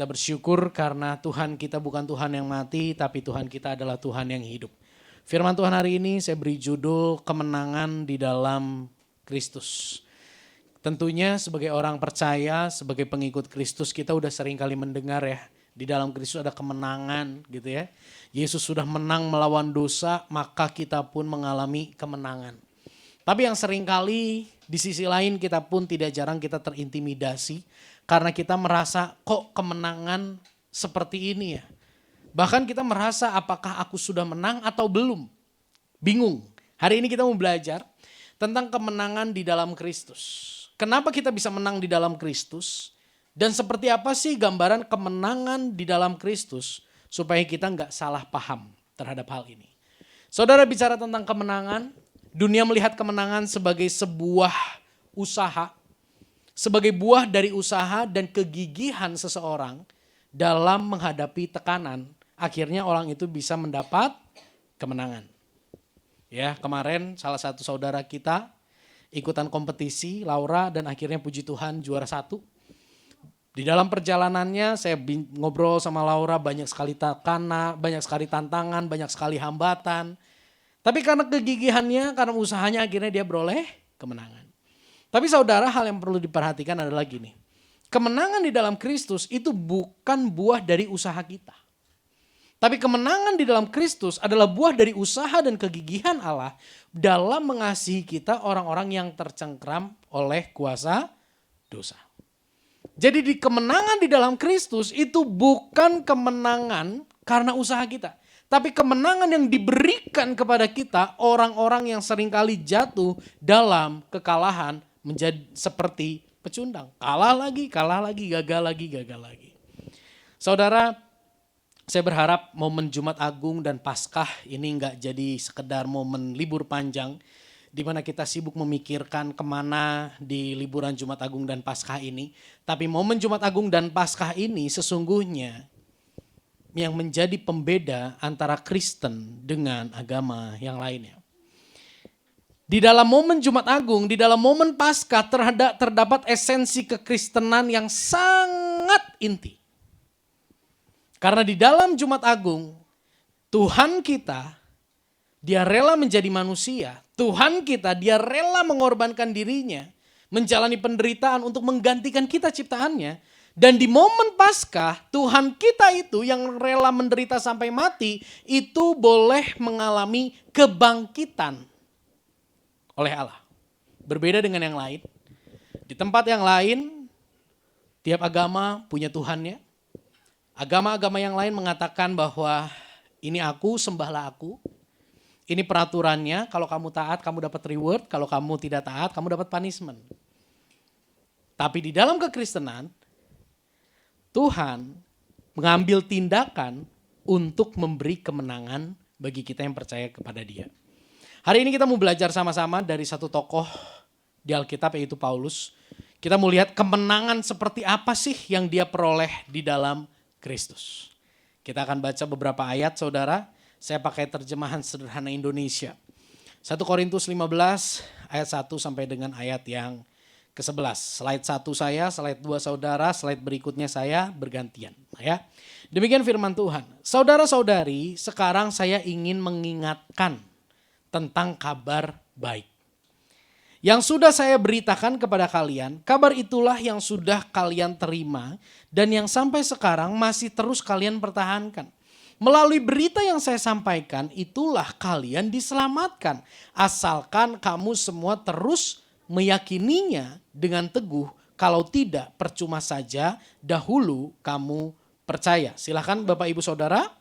Kita bersyukur karena Tuhan kita bukan Tuhan yang mati, tapi Tuhan kita adalah Tuhan yang hidup. Firman Tuhan hari ini saya beri judul kemenangan di dalam Kristus. Tentunya sebagai orang percaya, sebagai pengikut Kristus kita udah sering kali mendengar ya. Di dalam Kristus ada kemenangan gitu ya. Yesus sudah menang melawan dosa, maka kita pun mengalami kemenangan. Tapi yang sering kali di sisi lain kita pun tidak jarang kita terintimidasi. Karena kita merasa kok kemenangan seperti ini ya. Bahkan kita merasa apakah aku sudah menang atau belum. Bingung. Hari ini kita mau belajar tentang kemenangan di dalam Kristus. Kenapa kita bisa menang di dalam Kristus? Dan seperti apa sih gambaran kemenangan di dalam Kristus? Supaya kita nggak salah paham terhadap hal ini. Saudara bicara tentang kemenangan. Dunia melihat kemenangan sebagai sebuah usaha. Sebagai buah dari usaha dan kegigihan seseorang dalam menghadapi tekanan, akhirnya orang itu bisa mendapat kemenangan. Ya, kemarin salah satu saudara kita ikutan kompetisi, Laura, dan akhirnya puji Tuhan juara 1. Di dalam perjalanannya saya ngobrol sama Laura, banyak sekali tekanan, banyak sekali tantangan, banyak sekali hambatan. Tapi karena kegigihannya, karena usahanya akhirnya dia beroleh kemenangan. Tapi saudara, hal yang perlu diperhatikan adalah gini. Kemenangan di dalam Kristus itu bukan buah dari usaha kita. Tapi kemenangan di dalam Kristus adalah buah dari usaha dan kegigihan Allah dalam mengasihi kita orang-orang yang tercengkram oleh kuasa dosa. Jadi di kemenangan di dalam Kristus itu bukan kemenangan karena usaha kita. Tapi kemenangan yang diberikan kepada kita orang-orang yang seringkali jatuh dalam kekalahan menjadi seperti pecundang. Kalah lagi, gagal lagi. Saudara, saya berharap momen Jumat Agung dan Paskah ini enggak jadi sekedar momen libur panjang di mana kita sibuk memikirkan kemana di liburan Jumat Agung dan Paskah ini. Tapi momen Jumat Agung dan Paskah ini sesungguhnya yang menjadi pembeda antara Kristen dengan agama yang lainnya. Di dalam momen Jumat Agung, di dalam momen Paskah terdapat esensi kekristenan yang sangat inti. Karena di dalam Jumat Agung, Tuhan kita, dia rela menjadi manusia. Tuhan kita, dia rela mengorbankan dirinya, menjalani penderitaan untuk menggantikan kita ciptaannya. Dan di momen Paskah, Tuhan kita itu yang rela menderita sampai mati, itu boleh mengalami kebangkitan oleh Allah. Berbeda dengan yang lain. Di tempat yang lain, tiap agama punya Tuhannya. Agama-agama yang lain mengatakan bahwa ini aku, sembahlah aku. Ini peraturannya, kalau kamu taat kamu dapat reward, kalau kamu tidak taat kamu dapat punishment. Tapi di dalam kekristenan, Tuhan mengambil tindakan untuk memberi kemenangan bagi kita yang percaya kepada Dia. Hari ini kita mau belajar sama-sama dari satu tokoh di Alkitab yaitu Paulus. Kita mau lihat kemenangan seperti apa sih yang dia peroleh di dalam Kristus. Kita akan baca beberapa ayat saudara. Saya pakai terjemahan sederhana Indonesia. 1 Korintus 15 ayat 1 sampai dengan ayat yang ke-11. Slide 1 saya, slide 2 saudara, slide berikutnya saya bergantian. Ya. Demikian firman Tuhan. Saudara-saudari, sekarang saya ingin mengingatkan tentang kabar baik. Yang sudah saya beritakan kepada kalian, kabar itulah yang sudah kalian terima dan yang sampai sekarang masih terus kalian pertahankan. Melalui berita yang saya sampaikan, itulah kalian diselamatkan. Asalkan kamu semua terus meyakininya dengan teguh, kalau tidak percuma saja dahulu kamu percaya. Silakan Bapak Ibu Saudara.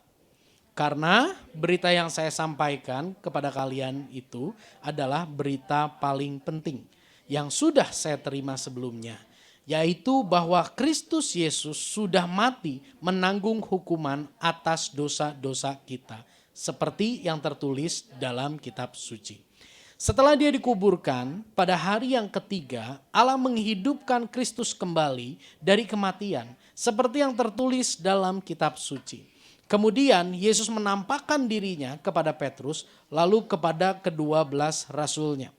Karena berita yang saya sampaikan kepada kalian itu adalah berita paling penting yang sudah saya terima sebelumnya. Yaitu bahwa Kristus Yesus sudah mati menanggung hukuman atas dosa-dosa kita. Seperti yang tertulis dalam kitab suci. Setelah dia dikuburkan, pada hari yang ketiga Allah menghidupkan Kristus kembali dari kematian. Seperti yang tertulis dalam kitab suci. Kemudian Yesus menampakkan dirinya kepada Petrus lalu kepada kedua belas rasulnya.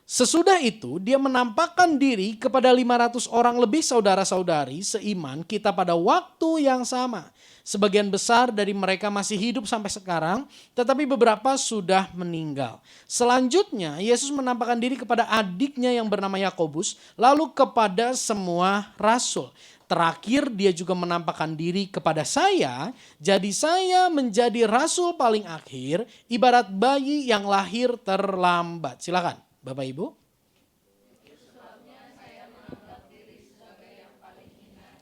Sesudah itu dia menampakkan diri kepada 500 orang lebih saudara-saudari seiman kita pada waktu yang sama. Sebagian besar dari mereka masih hidup sampai sekarang, tetapi beberapa sudah meninggal. Selanjutnya Yesus menampakkan diri kepada adiknya yang bernama Yakobus, lalu kepada semua rasul. Terakhir dia juga menampakkan diri kepada saya, jadi saya menjadi rasul paling akhir, ibarat bayi yang lahir terlambat. Silakan. Bapak Ibu.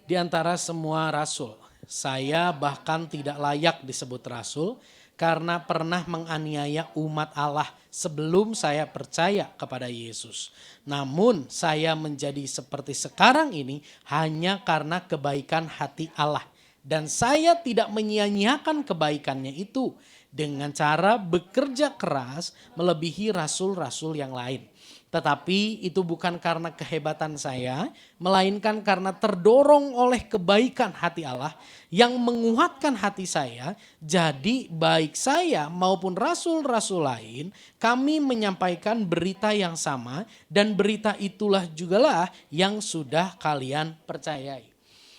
Di antara semua rasul, saya bahkan tidak layak disebut rasul karena pernah menganiaya umat Allah sebelum saya percaya kepada Yesus. Namun saya menjadi seperti sekarang ini hanya karena kebaikan hati Allah. Dan saya tidak menyia-nyiakan kebaikannya itu dengan cara bekerja keras melebihi rasul-rasul yang lain. Tetapi itu bukan karena kehebatan saya, melainkan karena terdorong oleh kebaikan hati Allah yang menguatkan hati saya. Jadi baik saya maupun rasul-rasul lain, kami menyampaikan berita yang sama dan berita itulah jugalah yang sudah kalian percayai.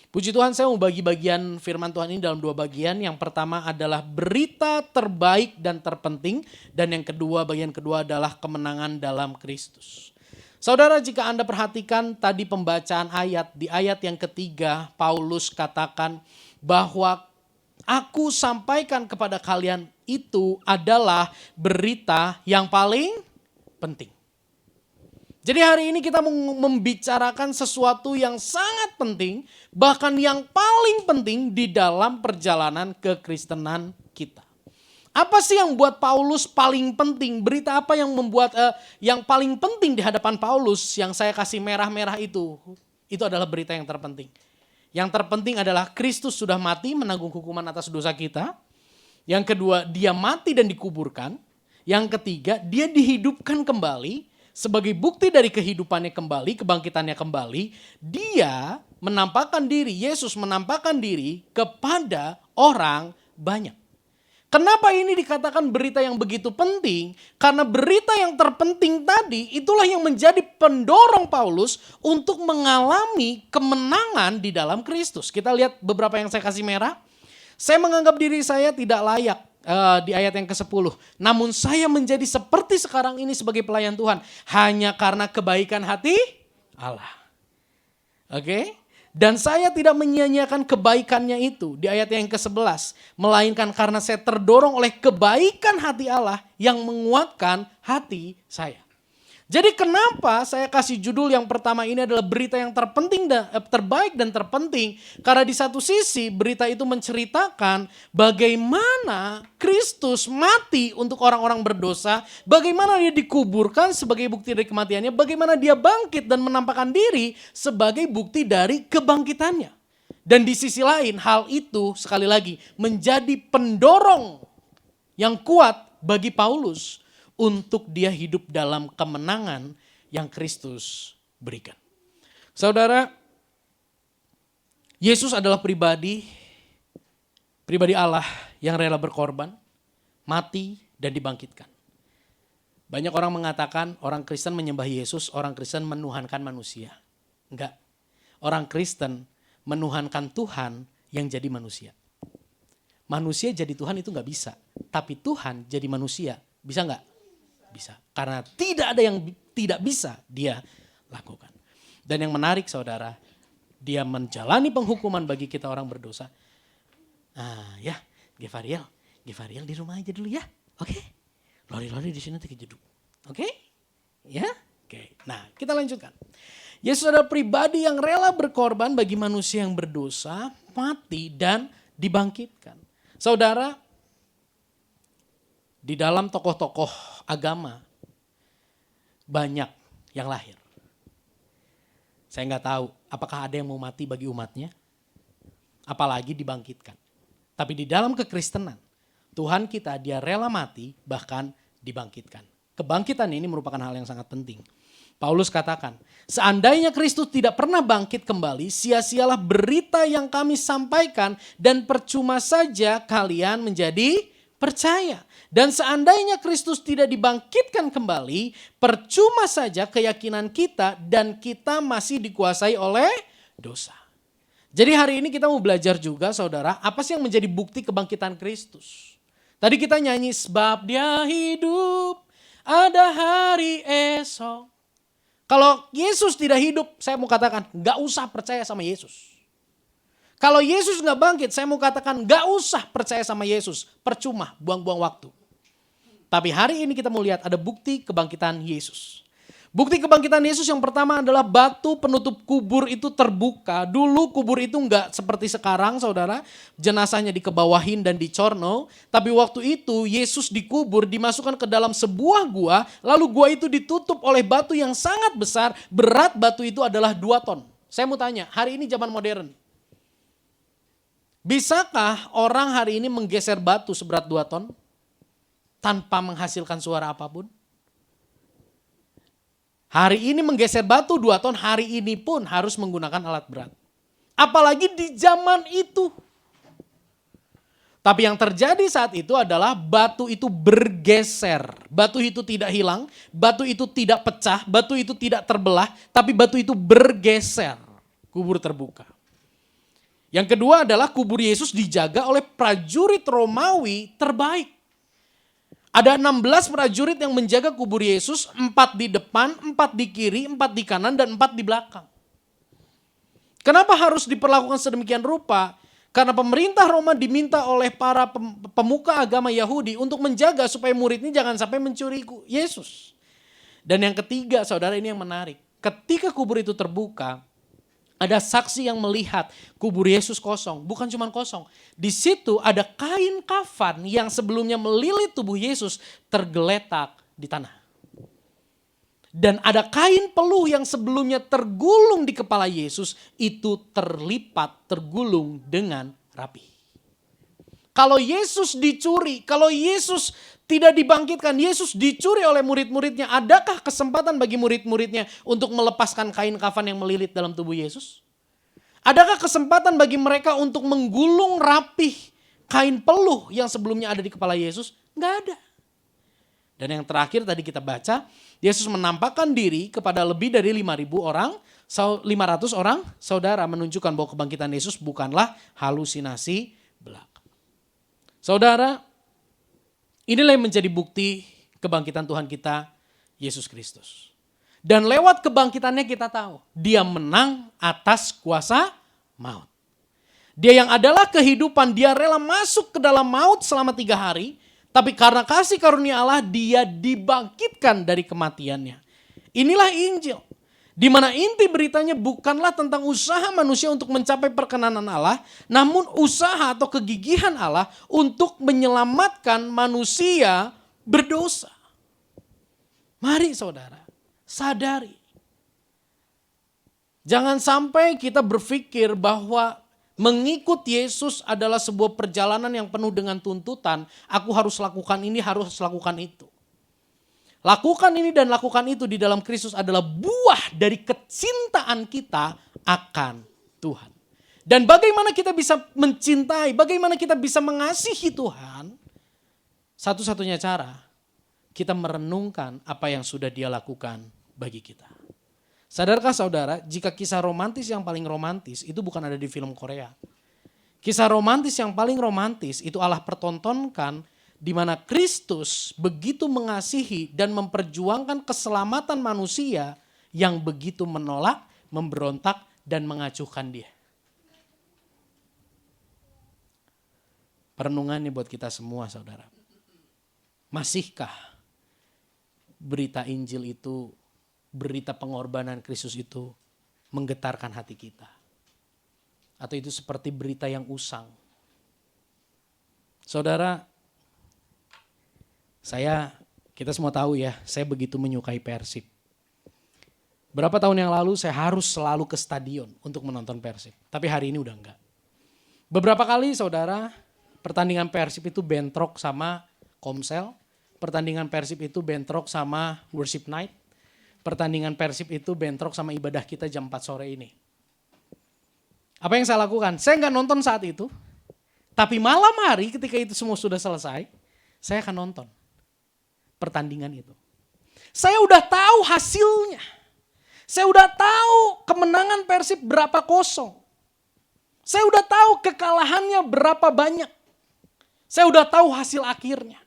Puji Tuhan, saya mau bagi bagian firman Tuhan ini dalam dua bagian. Yang pertama adalah berita terbaik dan terpenting. Dan yang kedua, bagian kedua adalah kemenangan dalam Kristus. Saudara, jika Anda perhatikan tadi pembacaan ayat, di ayat yang ketiga Paulus katakan bahwa aku sampaikan kepada kalian itu adalah berita yang paling penting. Jadi hari ini kita membicarakan sesuatu yang sangat penting, bahkan yang paling penting di dalam perjalanan kekristenan kita. Apa sih yang buat Paulus paling penting? Berita apa yang membuat yang paling penting di hadapan Paulus yang saya kasih merah-merah itu? Itu adalah berita yang terpenting. Yang terpenting adalah Kristus sudah mati menanggung hukuman atas dosa kita. Yang kedua, dia mati dan dikuburkan. Yang ketiga, dia dihidupkan kembali. Sebagai bukti dari kehidupannya kembali, kebangkitannya kembali, dia menampakkan diri, Yesus menampakkan diri kepada orang banyak. Kenapa ini dikatakan berita yang begitu penting? Karena berita yang terpenting tadi itulah yang menjadi pendorong Paulus untuk mengalami kemenangan di dalam Kristus. Kita lihat beberapa yang saya kasih merah. Saya menganggap diri saya tidak layak. Di ayat yang ke-10. Namun saya menjadi seperti sekarang ini sebagai pelayan Tuhan. Hanya karena kebaikan hati Allah. Oke? Dan saya tidak menyia-nyiakan kebaikannya itu. Di ayat yang ke-11. Melainkan karena saya terdorong oleh kebaikan hati Allah yang menguatkan hati saya. Jadi kenapa saya kasih judul yang pertama ini adalah berita yang terpenting dan terbaik dan terpenting. Karena di satu sisi berita itu menceritakan bagaimana Kristus mati untuk orang-orang berdosa. Bagaimana dia dikuburkan sebagai bukti dari kematiannya. Bagaimana dia bangkit dan menampakkan diri sebagai bukti dari kebangkitannya. Dan di sisi lain hal itu sekali lagi menjadi pendorong yang kuat bagi Paulus untuk dia hidup dalam kemenangan yang Kristus berikan. Saudara, Yesus adalah pribadi Allah yang rela berkorban, mati dan dibangkitkan. Banyak orang mengatakan orang Kristen menyembah Yesus, orang Kristen menuhankan manusia. Enggak, orang Kristen menuhankan Tuhan yang jadi manusia. Manusia jadi Tuhan itu enggak bisa, tapi Tuhan jadi manusia, bisa enggak? Bisa. Karena tidak ada yang tidak bisa dia lakukan. Dan yang menarik saudara, dia menjalani penghukuman bagi kita orang berdosa. Ya, Gevariel di rumah aja dulu ya. Oke? Lori-lori di sini nanti kejeduk. Oke? Ya? Oke. Nah, kita lanjutkan. Yesus adalah pribadi yang rela berkorban bagi manusia yang berdosa, mati dan dibangkitkan. Saudara, di dalam tokoh-tokoh agama banyak yang lahir. Saya nggak tahu apakah ada yang mau mati bagi umatnya, apalagi dibangkitkan. Tapi di dalam kekristenan, Tuhan kita dia rela mati bahkan dibangkitkan. Kebangkitan ini merupakan hal yang sangat penting. Paulus katakan, seandainya Kristus tidak pernah bangkit kembali, sia-sialah berita yang kami sampaikan dan percuma saja kalian menjadi percaya. Dan seandainya Kristus tidak dibangkitkan kembali, percuma saja keyakinan kita dan kita masih dikuasai oleh dosa. Jadi hari ini kita mau belajar juga saudara, apa sih yang menjadi bukti kebangkitan Kristus? Tadi kita nyanyi sebab dia hidup, ada hari esok. Kalau Yesus tidak hidup, saya mau katakan gak usah percaya sama Yesus. Kalau Yesus gak bangkit, saya mau katakan gak usah percaya sama Yesus. Percuma, buang-buang waktu. Tapi hari ini kita mau lihat ada bukti kebangkitan Yesus. Bukti kebangkitan Yesus yang pertama adalah batu penutup kubur itu terbuka. Dulu kubur itu enggak seperti sekarang saudara. Jenazahnya dikebawahin dan dicorno. Tapi waktu itu Yesus dikubur dimasukkan ke dalam sebuah gua. Lalu gua itu ditutup oleh batu yang sangat besar. Berat batu itu adalah 2 ton. Saya mau tanya, hari ini zaman modern. Bisakah orang hari ini menggeser batu seberat 2 ton? Tanpa menghasilkan suara apapun? Hari ini menggeser batu 2 ton, hari ini pun harus menggunakan alat berat. Apalagi di zaman itu. Tapi yang terjadi saat itu adalah batu itu bergeser. Batu itu tidak hilang, batu itu tidak pecah, batu itu tidak terbelah, tapi batu itu bergeser. Kubur terbuka. Yang kedua adalah kubur Yesus dijaga oleh prajurit Romawi terbaik. Ada 16 prajurit yang menjaga kubur Yesus, 4 di depan, 4 di kiri, 4 di kanan, dan 4 di belakang. Kenapa harus diperlakukan sedemikian rupa? Karena pemerintah Roma diminta oleh para pemuka agama Yahudi untuk menjaga supaya muridnya jangan sampai mencuri Yesus. Dan yang ketiga, saudara, ini yang menarik. Ketika kubur itu terbuka, ada saksi yang melihat kubur Yesus kosong, bukan cuma kosong. Di situ ada kain kafan yang sebelumnya melilit tubuh Yesus tergeletak di tanah. Dan ada kain peluh yang sebelumnya tergulung di kepala Yesus itu terlipat, tergulung dengan rapi. Kalau Yesus dicuri, kalau Yesus tidak dibangkitkan, Yesus dicuri oleh murid-muridnya. Adakah kesempatan bagi murid-muridnya untuk melepaskan kain kafan yang melilit dalam tubuh Yesus? Adakah kesempatan bagi mereka untuk menggulung rapih kain peluh yang sebelumnya ada di kepala Yesus? Enggak ada. Dan yang terakhir tadi kita baca, Yesus menampakkan diri kepada lebih dari 5.000 orang, 500 orang, saudara, menunjukkan bahwa kebangkitan Yesus bukanlah halusinasi belaka. Saudara, inilah yang menjadi bukti kebangkitan Tuhan kita, Yesus Kristus. Dan lewat kebangkitannya kita tahu, dia menang atas kuasa maut. Dia yang adalah kehidupan, dia rela masuk ke dalam maut selama 3 hari, tapi karena kasih karunia Allah, dia dibangkitkan dari kematiannya. Inilah Injil, di mana inti beritanya bukanlah tentang usaha manusia untuk mencapai perkenanan Allah, namun usaha atau kegigihan Allah untuk menyelamatkan manusia berdosa. Mari saudara, sadari. Jangan sampai kita berpikir bahwa mengikut Yesus adalah sebuah perjalanan yang penuh dengan tuntutan. Aku harus lakukan ini, harus lakukan itu. Lakukan ini dan lakukan itu di dalam Kristus adalah buah dari kecintaan kita akan Tuhan. Dan bagaimana kita bisa mencintai, bagaimana kita bisa mengasihi Tuhan? Satu-satunya cara, kita merenungkan apa yang sudah Dia lakukan bagi kita. Sadarkah saudara, jika kisah romantis yang paling romantis itu bukan ada di film Korea. Kisah romantis yang paling romantis itu Allah pertontonkan di mana Kristus begitu mengasihi dan memperjuangkan keselamatan manusia yang begitu menolak, memberontak, dan mengacuhkan dia. Perenungannya buat kita semua saudara. Masihkah berita Injil itu, berita pengorbanan Kristus itu menggetarkan hati kita? Atau itu seperti berita yang usang? Saudara, kita semua tahu ya, saya begitu menyukai Persib. Berapa tahun yang lalu saya harus selalu ke stadion untuk menonton Persib. Tapi hari ini udah enggak. Beberapa kali saudara, pertandingan Persib itu bentrok sama Komsel. Pertandingan Persib itu bentrok sama Worship Night. Pertandingan Persib itu bentrok sama ibadah kita jam 4 sore ini. Apa yang saya lakukan? Saya enggak nonton saat itu. Tapi malam hari ketika itu semua sudah selesai, saya akan nonton pertandingan itu. Saya udah tahu hasilnya. Saya udah tahu kemenangan Persib berapa kosong. Saya udah tahu kekalahannya berapa banyak. Saya udah tahu hasil akhirnya.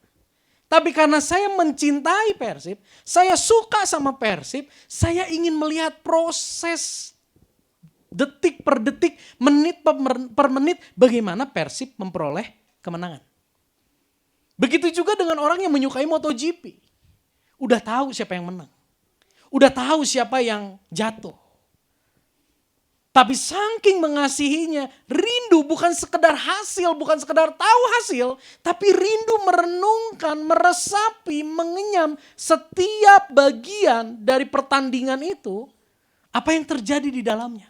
Tapi karena saya mencintai Persib, saya suka sama Persib, saya ingin melihat proses detik per detik, menit per menit, bagaimana Persib memperoleh kemenangan. Begitu juga dengan orang yang menyukai MotoGP. Udah tahu siapa yang menang. Udah tahu siapa yang jatuh. Tapi saking mengasihinya, rindu bukan sekedar hasil, bukan sekedar tahu hasil, tapi rindu merenungkan, meresapi, mengenyam setiap bagian dari pertandingan itu, apa yang terjadi di dalamnya.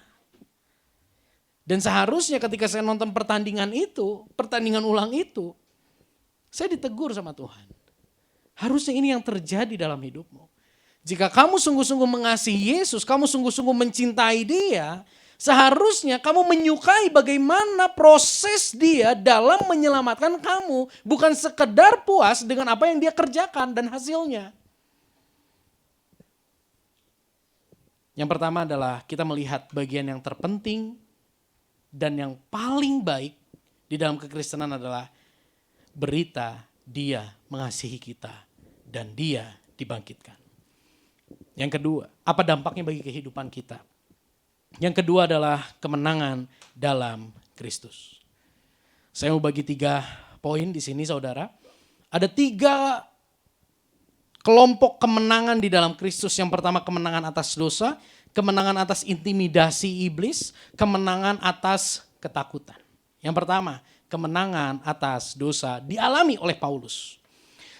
Dan seharusnya ketika saya nonton pertandingan itu, pertandingan ulang itu, saya ditegur sama Tuhan. Harusnya ini yang terjadi dalam hidupmu. Jika kamu sungguh-sungguh mengasihi Yesus, kamu sungguh-sungguh mencintai Dia, seharusnya kamu menyukai bagaimana proses Dia dalam menyelamatkan kamu. Bukan sekedar puas dengan apa yang Dia kerjakan dan hasilnya. Yang pertama adalah kita melihat bagian yang terpenting dan yang paling baik di dalam kekristenan adalah berita Dia mengasihi kita dan Dia dibangkitkan. Yang kedua, apa dampaknya bagi kehidupan kita? Yang kedua adalah kemenangan dalam Kristus. Saya mau bagi 3 poin di sini saudara. Ada 3 kelompok kemenangan di dalam Kristus. Yang pertama kemenangan atas dosa, kemenangan atas intimidasi iblis, kemenangan atas ketakutan. Yang pertama, kemenangan atas dosa dialami oleh Paulus.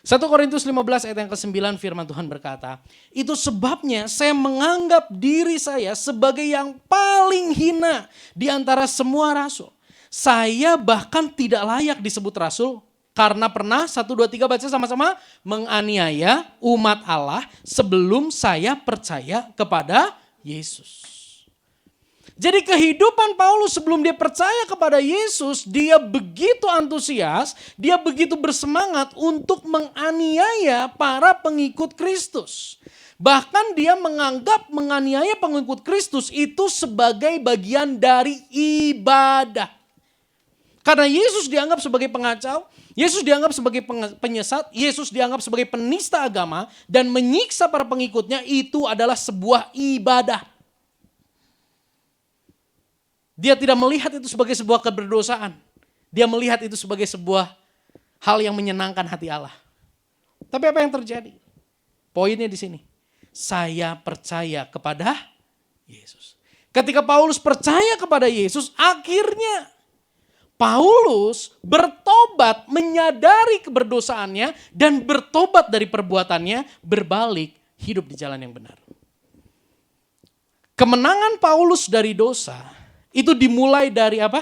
1 Korintus 15 ayat yang ke-9 firman Tuhan berkata, itu sebabnya saya menganggap diri saya sebagai yang paling hina di antara semua rasul. Saya bahkan tidak layak disebut rasul karena pernah 1, 2, 3 baca sama-sama menganiaya umat Allah sebelum saya percaya kepada Yesus. Jadi kehidupan Paulus sebelum dia percaya kepada Yesus, dia begitu antusias, dia begitu bersemangat untuk menganiaya para pengikut Kristus. Bahkan dia menganggap menganiaya pengikut Kristus itu sebagai bagian dari ibadah. Karena Yesus dianggap sebagai pengacau, Yesus dianggap sebagai penyesat, Yesus dianggap sebagai penista agama, dan menyiksa para pengikutnya itu adalah sebuah ibadah. Dia tidak melihat itu sebagai sebuah keberdosaan. Dia melihat itu sebagai sebuah hal yang menyenangkan hati Allah. Tapi apa yang terjadi? Poinnya di sini. Saya percaya kepada Yesus. Ketika Paulus percaya kepada Yesus, akhirnya Paulus bertobat, menyadari keberdosaannya dan bertobat dari perbuatannya, berbalik hidup di jalan yang benar. Kemenangan Paulus dari dosa itu dimulai dari apa?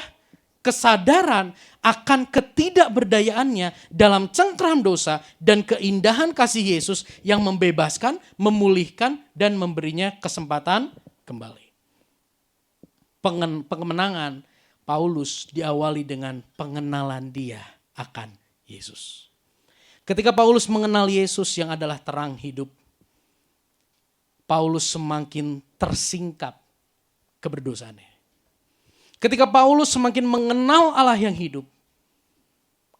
Kesadaran akan ketidakberdayaannya dalam cengkram dosa dan keindahan kasih Yesus yang membebaskan, memulihkan, dan memberinya kesempatan kembali. Kemenangan Paulus diawali dengan pengenalan dia akan Yesus. Ketika Paulus mengenal Yesus yang adalah terang hidup, Paulus semakin tersingkap keberdosaannya. Ketika Paulus semakin mengenal Allah yang hidup,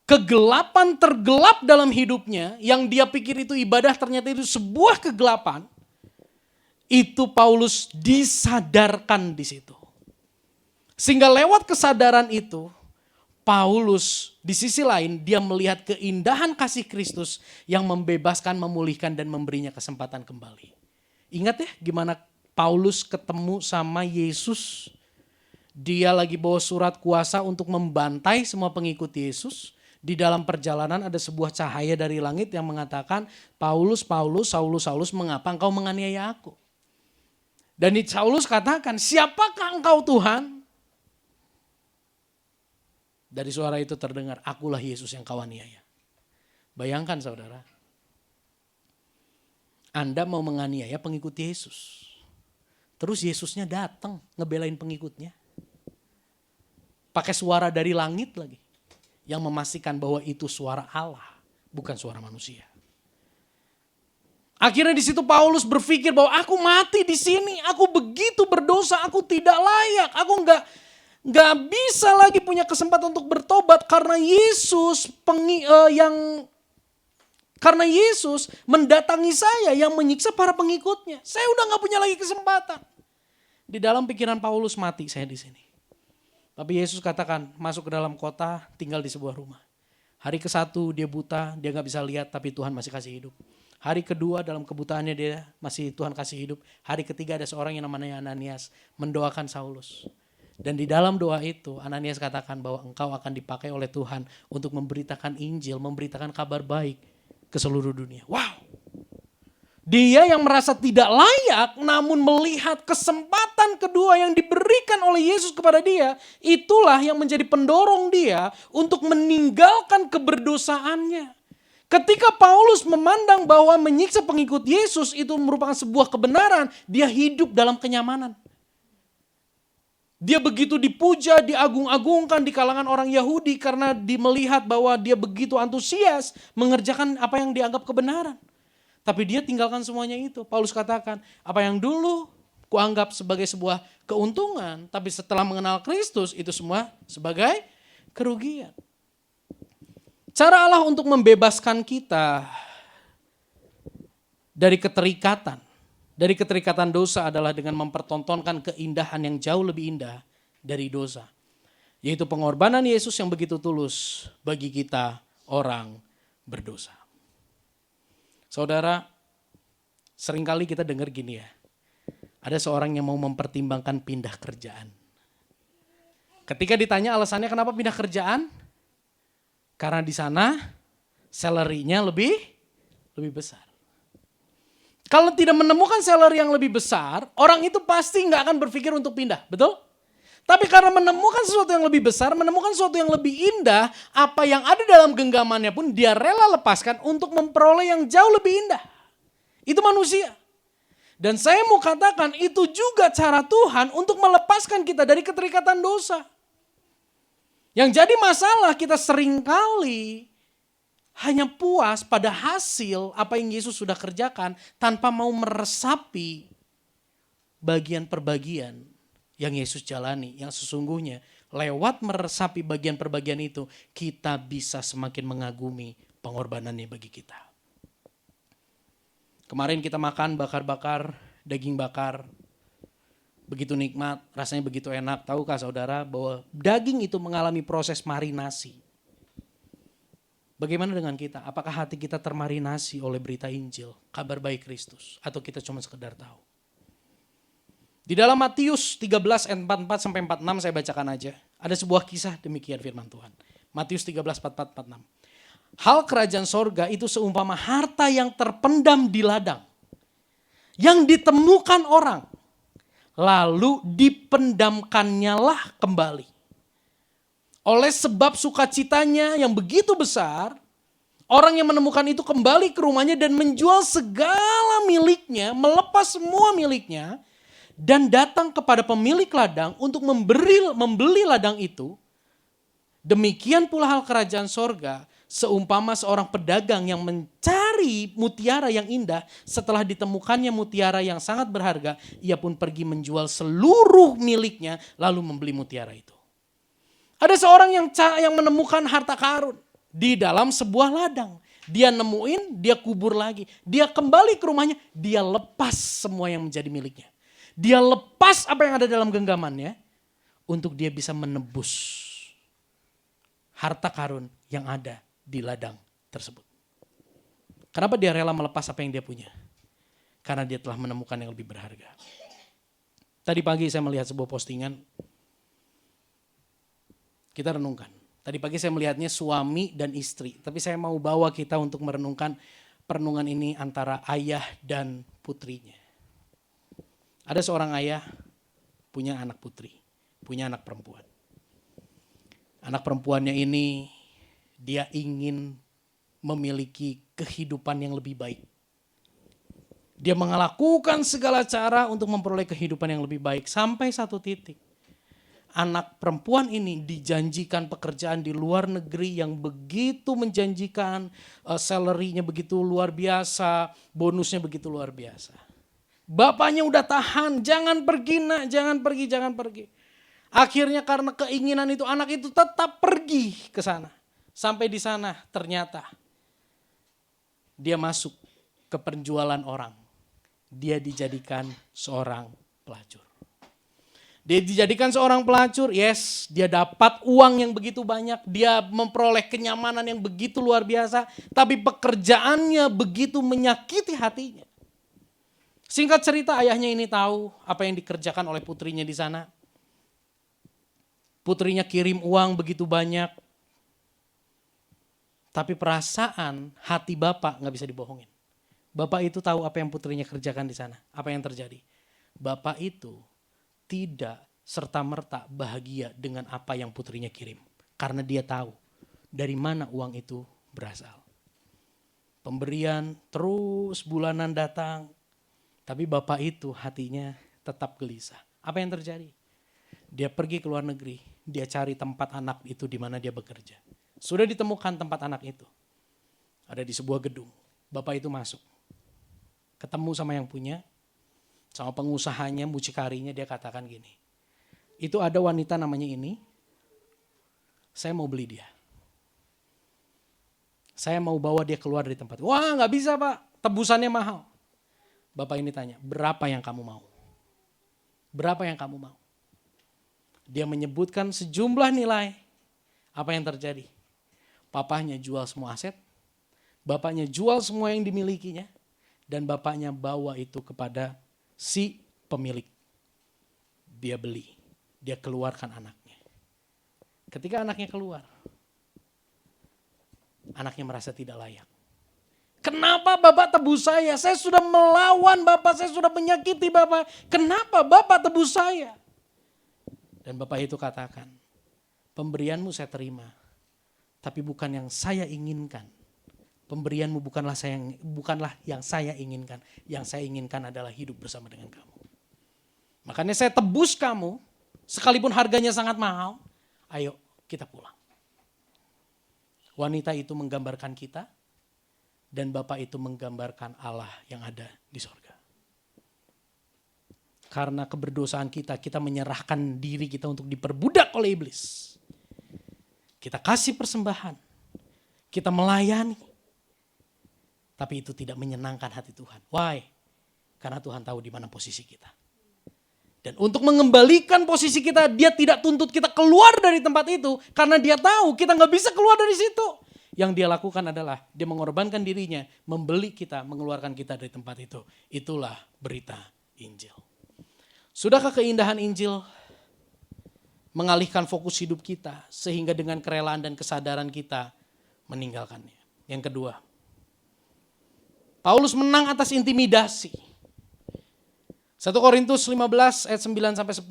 kegelapan tergelap dalam hidupnya, yang dia pikir itu ibadah ternyata itu sebuah kegelapan, itu Paulus disadarkan di situ. Sehingga lewat kesadaran itu, Paulus di sisi lain dia melihat keindahan kasih Kristus yang membebaskan, memulihkan, dan memberinya kesempatan kembali. Ingat ya gimana Paulus ketemu sama Yesus. Dia lagi bawa surat kuasa untuk membantai semua pengikut Yesus. Di dalam perjalanan ada sebuah cahaya dari langit yang mengatakan, Paulus, Paulus, Saulus, Saulus, mengapa engkau menganiaya aku? Dan Saulus katakan, siapakah engkau Tuhan? Dari suara itu terdengar, akulah Yesus yang kau aniaya. Bayangkan saudara, Anda mau menganiaya pengikut Yesus. Terus Yesusnya datang ngebelain pengikutnya. Pakai suara dari langit lagi. Yang memastikan bahwa itu suara Allah. bukan suara manusia. Akhirnya di situ Paulus berpikir bahwa aku mati di sini, aku begitu berdosa, aku tidak layak, aku nggak bisa lagi punya kesempatan untuk bertobat karena karena Yesus mendatangi saya yang menyiksa para pengikutnya. Saya udah nggak punya lagi kesempatan. Di dalam pikiran Paulus, mati saya di sini. Tapi Yesus katakan, masuk ke dalam kota, tinggal di sebuah rumah. Hari ke-1 dia buta, dia gak bisa lihat, tapi Tuhan masih kasih hidup. Hari kedua dalam kebutaannya dia masih Tuhan kasih hidup. Hari ketiga ada seorang yang namanya Ananias mendoakan Saulus. Dan di dalam doa itu Ananias katakan bahwa engkau akan dipakai oleh Tuhan untuk memberitakan Injil, memberitakan kabar baik ke seluruh dunia. Wow! Dia yang merasa tidak layak namun melihat kesempatan kedua yang diberikan oleh Yesus kepada dia, itulah yang menjadi pendorong dia untuk meninggalkan keberdosaannya. Ketika Paulus memandang bahwa menyiksa pengikut Yesus itu merupakan sebuah kebenaran, dia hidup dalam kenyamanan. Dia begitu dipuja, diagung-agungkan di kalangan orang Yahudi karena melihat bahwa dia begitu antusias mengerjakan apa yang dianggap kebenaran. Tapi dia tinggalkan semuanya itu. Paulus katakan, apa yang dulu kuanggap sebagai sebuah keuntungan, tapi setelah mengenal Kristus itu semua sebagai kerugian. Cara Allah untuk membebaskan kita dari keterikatan dosa adalah dengan mempertontonkan keindahan yang jauh lebih indah dari dosa. Yaitu pengorbanan Yesus yang begitu tulus bagi kita orang berdosa. Saudara, seringkali kita dengar gini ya. Ada seorang yang mau mempertimbangkan pindah kerjaan. Ketika ditanya alasannya kenapa pindah kerjaan? Karena di sana salary-nya lebih besar. Kalau tidak menemukan salary yang lebih besar, orang itu pasti nggak akan berpikir untuk pindah, betul? Tapi karena menemukan sesuatu yang lebih besar, menemukan sesuatu yang lebih indah, apa yang ada dalam genggamannya pun dia rela lepaskan untuk memperoleh yang jauh lebih indah. Itu manusia. Dan saya mau katakan itu juga cara Tuhan untuk melepaskan kita dari keterikatan dosa. Yang jadi masalah kita seringkali hanya puas pada hasil apa yang Yesus sudah kerjakan tanpa mau meresapi bagian per bagian yang Yesus jalani, yang sesungguhnya lewat meresapi bagian per bagian itu kita bisa semakin mengagumi pengorbanannya bagi kita. Kemarin kita makan bakar-bakar, daging bakar, begitu nikmat, rasanya begitu enak. Tahukah saudara bahwa daging itu mengalami proses marinasi? Bagaimana dengan kita? Apakah hati kita termarinasi oleh berita Injil, kabar baik Kristus, atau kita cuma sekedar tahu? Di dalam Matius 13 ayat 44 sampai 46 saya bacakan aja. Ada sebuah kisah demikian firman Tuhan. Matius 13 44 46. Hal kerajaan sorga itu seumpama harta yang terpendam di ladang. Yang ditemukan orang. Lalu dipendamkannya lah kembali. Oleh sebab sukacitanya yang begitu besar, orang yang menemukan itu kembali ke rumahnya dan menjual segala miliknya, melepas semua miliknya, dan datang kepada pemilik ladang untuk membeli ladang itu. Demikian pula hal kerajaan sorga, seumpama seorang pedagang yang mencari mutiara yang indah, setelah ditemukannya mutiara yang sangat berharga, ia pun pergi menjual seluruh miliknya lalu membeli mutiara itu. Ada seorang yang menemukan harta karun di dalam sebuah ladang. Dia nemuin, dia kubur lagi. Dia kembali ke rumahnya, dia lepas semua yang menjadi miliknya. Dia lepas apa yang ada dalam genggamannya untuk dia bisa menebus harta karun yang ada di ladang tersebut. Kenapa dia rela melepas apa yang dia punya? Karena dia telah menemukan yang lebih berharga. Tadi pagi saya melihat sebuah postingan. Kita renungkan. Tadi pagi saya melihatnya suami dan istri. Tapi saya mau bawa kita untuk merenungkan perenungan ini antara ayah dan putrinya. Ada seorang ayah punya anak putri, punya anak perempuan. Anak perempuannya ini dia ingin memiliki kehidupan yang lebih baik. Dia melakukan segala cara untuk memperoleh kehidupan yang lebih baik sampai satu titik. anak perempuan ini dijanjikan pekerjaan di luar negeri yang begitu menjanjikan, salary-nya begitu luar biasa, bonusnya begitu luar biasa. Bapaknya udah tahan, jangan pergi nak, jangan pergi, jangan pergi. Akhirnya karena keinginan itu anak itu tetap pergi ke sana. Sampai di sana ternyata dia masuk ke penjualan orang. Dia dijadikan seorang pelacur. Dia dijadikan seorang pelacur, yes, dia dapat uang yang begitu banyak, dia memperoleh kenyamanan yang begitu luar biasa, tapi pekerjaannya begitu menyakiti hatinya. Singkat cerita, ayahnya ini tahu apa yang dikerjakan oleh putrinya di sana. Putrinya kirim uang begitu banyak, tapi perasaan hati bapak gak bisa dibohongin. Bapak itu tahu apa yang putrinya kerjakan di sana, apa yang terjadi. Bapak itu tidak serta-merta bahagia dengan apa yang putrinya kirim. Karena dia tahu dari mana uang itu berasal. Pemberian terus bulanan datang. Tapi bapak itu hatinya tetap gelisah. Apa yang terjadi? Dia pergi ke luar negeri. Dia cari tempat anak itu di mana dia bekerja. Sudah ditemukan tempat anak itu. Ada di sebuah gedung. Bapak itu masuk. Ketemu sama yang punya. Sama pengusahanya, mucikarinya, dia katakan gini. Itu ada wanita namanya ini, saya mau beli dia. Saya mau bawa dia keluar dari tempat. Wah gak bisa pak, tebusannya mahal. Bapak ini tanya, berapa yang kamu mau? Berapa yang kamu mau? Dia menyebutkan sejumlah nilai. Apa yang terjadi? Papahnya jual semua aset, bapaknya jual semua yang dimilikinya, dan bapaknya bawa itu kepada si pemilik. Dia beli, dia keluarkan anaknya. Ketika anaknya keluar, anaknya merasa tidak layak. Kenapa bapak tebus saya? Saya sudah melawan bapak, saya sudah menyakiti bapak. Kenapa bapak tebus saya? Dan bapak itu katakan, pemberianmu saya terima, tapi bukan yang saya inginkan. Pemberianmu bukanlah yang saya inginkan. Yang saya inginkan adalah hidup bersama dengan kamu. Makanya saya tebus kamu, sekalipun harganya sangat mahal, ayo kita pulang. Wanita itu menggambarkan kita, dan bapak itu menggambarkan Allah yang ada di sorga. Karena keberdosaan kita menyerahkan diri kita untuk diperbudak oleh iblis. Kita kasih persembahan, kita melayani. Tapi itu tidak menyenangkan hati Tuhan. Why? Karena Tuhan tahu di mana posisi kita. Dan untuk mengembalikan posisi kita, dia tidak tuntut kita keluar dari tempat itu. Karena dia tahu kita gak bisa keluar dari situ. Yang dia lakukan adalah dia mengorbankan dirinya, membeli kita, mengeluarkan kita dari tempat itu. Itulah berita Injil. Sudahkah keindahan Injil mengalihkan fokus hidup kita sehingga dengan kerelaan dan kesadaran kita meninggalkannya? Yang kedua, Paulus menang atas intimidasi. 1 Korintus 15 ayat 9 sampai 10.